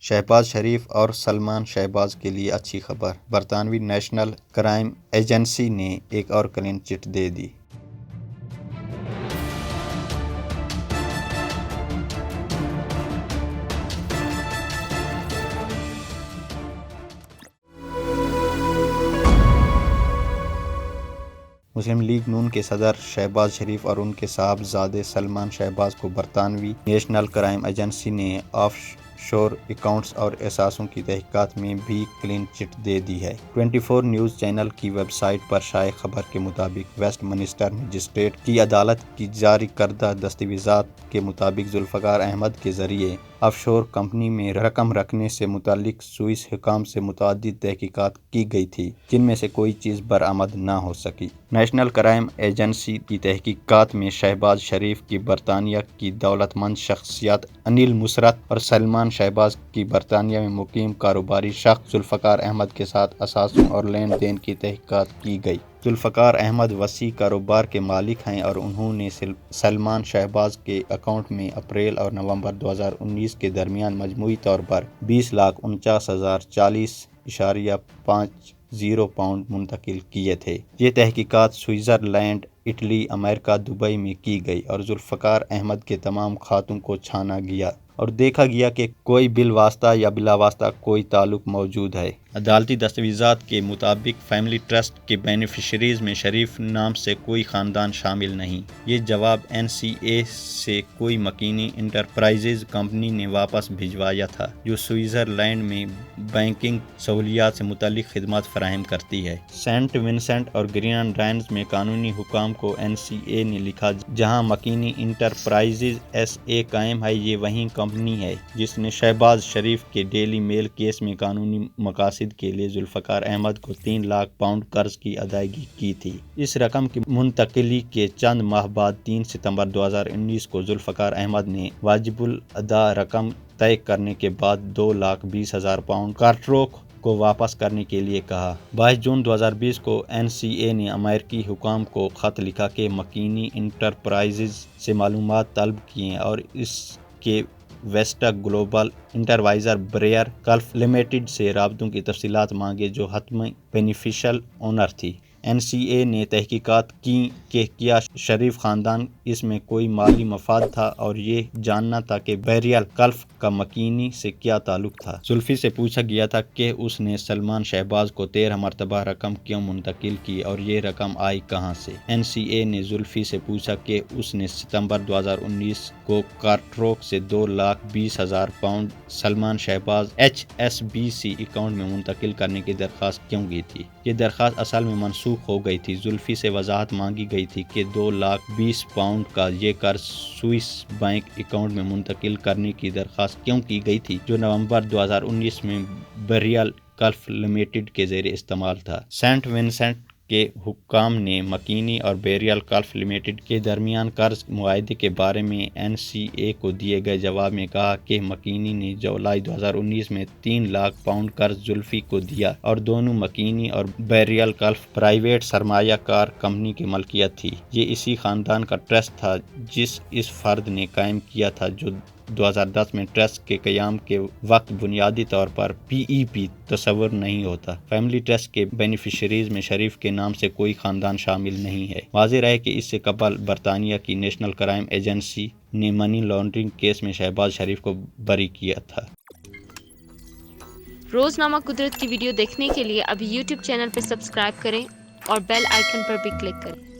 شہباز شریف اور سلمان شہباز کے لیے اچھی خبر، برطانوی نیشنل کرائم ایجنسی نے ایک اور کلین چٹ دے دی۔ مسلم لیگ نون کے صدر شہباز شریف اور ان کے صاحبزادے سلمان شہباز کو برطانوی نیشنل کرائم ایجنسی نے آف شور اکاؤنٹس اور اثاثوں کی تحقیقات میں بھی کلین چٹ دے دی ہے۔ 24 نیوز چینل کی ویب سائٹ پر شائع خبر کے مطابق ویسٹ منسٹر مجسٹریٹ کی عدالت کی جاری کردہ دستاویزات کے مطابق ذوالفقار احمد کے ذریعے آف شور کمپنی میں رقم رکھنے سے متعلق سوئس حکام سے متعدد تحقیقات کی گئی تھی، جن میں سے کوئی چیز برآمد نہ ہو سکی۔ نیشنل کرائم ایجنسی کی تحقیقات میں شہباز شریف کی برطانیہ کی دولت مند شخصیت انیل مسرت اور سلمان شہباز کی برطانیہ میں مقیم کاروباری شخص ذوالفقار احمد کے ساتھ اثاثوں اور لین دین کی تحقیقات کی گئی۔ ذوالفقار احمد وسیع کاروبار کے مالک ہیں اور انہوں نے سلمان شہباز کے اکاؤنٹ میں اپریل اور نومبر 2019 کے درمیان مجموعی طور پر 20,49,040.50 پاؤنڈ منتقل کیے تھے۔ یہ تحقیقات سوئٹزرلینڈ، اٹلی، امریکہ، دبئی میں کی گئی اور ذوالفقار احمد کے تمام کھاتوں کو چھانا گیا اور دیکھا گیا کہ کوئی بالواسطہ یا بلا واسطہ کوئی تعلق موجود ہے۔ عدالتی دستاویزات کے مطابق فیملی ٹرسٹ کے بینیفیشریز میں شریف نام سے کوئی خاندان شامل نہیں۔ یہ جواب NCA سے کوئی مکینی انٹرپرائزز کمپنی نے واپس بھجوایا تھا، جو سوئٹزرلینڈ میں بینکنگ سہولیات سے متعلق خدمات فراہم کرتی ہے۔ سینٹ ونسنٹ اور گریناڈائنز میں قانونی حکام کو NCA نے لکھا، جہاں مکینی انٹرپرائزز SA قائم ہے، یہ وہی کمپنی ہے جس نے شہباز شریف کے ڈیلی میل کیس میں قانونی مقاصد کے لیے ذوالفقار احمد کو 3 لاکھ پاؤنڈ قرض کی ادائیگی کی تھی۔ اس رقم کی منتقلی کے چند ماہ بعد 3 ستمبر 2019 کو ذوالفقار احمد نے واجب الادا رقم طے کرنے کے بعد 2,20,000 پاؤنڈ کارٹروک کو واپس کرنے کے لیے کہا۔ 22 جون 2020 کو NCA نے امریکی حکام کو خط لکھا کہ مکینی انٹرپرائزز سے معلومات طلب کیں اور اس کے ویسٹا گلوبل انٹرپرائزز بریئر کلف لمیٹڈ سے رابطوں کی تفصیلات مانگے، جو حتمی بینیفیشل اونر تھی۔ NCA نے تحقیقات کی کہ کیا شریف خاندان اس میں کوئی مالی مفاد تھا اور یہ جاننا تھا کہ بیریل کلف کا مکینی سے کیا تعلق تھا۔ زلفی سے پوچھا گیا تھا کہ اس نے سلمان شہباز کو 13 مرتبہ رقم کیوں منتقل کی اور یہ رقم آئی کہاں سے۔ NCA نے زلفی سے پوچھا کہ اس نے ستمبر 2019 کو کارٹروک سے 2,20,000 pound Salman Shahbaz HSBC account میں منتقل کرنے کی درخواست کیوں کی تھی۔ یہ درخواست اصل میں منسوخ ہو گئی تھی۔ زلفی سے وضاحت مانگی گئی تھی کہ 2,20,000 پاؤنڈ کا یہ قرض سوئس بینک اکاؤنٹ میں منتقل کرنے کی درخواست کیوں کی گئی تھی، جو نومبر 2019 میں بیریل کلف لمیٹڈ کے زیر استعمال تھا۔ سینٹ ونسنٹ کے حکام نے مکینی اور بیریل کلف لمیٹڈ کے درمیان قرض معاہدے کے بارے میں NCA کو دیے گئے جواب میں کہا کہ مکینی نے جولائی 2019 میں 3 لاکھ پاؤنڈ قرض زلفی کو دیا اور دونوں مکینی اور بیریل کلف پرائیویٹ سرمایہ کار کمپنی کی ملکیت تھی۔ یہ اسی خاندان کا ٹرسٹ تھا جس اس فرد نے قائم کیا تھا، جو 2010 میں ٹرسٹ کے قیام کے وقت بنیادی طور پر PEP تصور نہیں ہوتا۔ فیملی ٹرسٹ کے بینیفیشریز میں شریف کے نام سے کوئی خاندان شامل نہیں ہے۔ واضح رہے کہ اس سے قبل برطانیہ کی نیشنل کرائم ایجنسی نے منی لانڈرنگ کیس میں شہباز شریف کو بری کیا تھا۔ روزنامہ قدرت کی ویڈیو دیکھنے کے لیے ابھی YouTube چینل پر سبسکرائب کریں اور بیل آئیکن پر بھی کلک کریں۔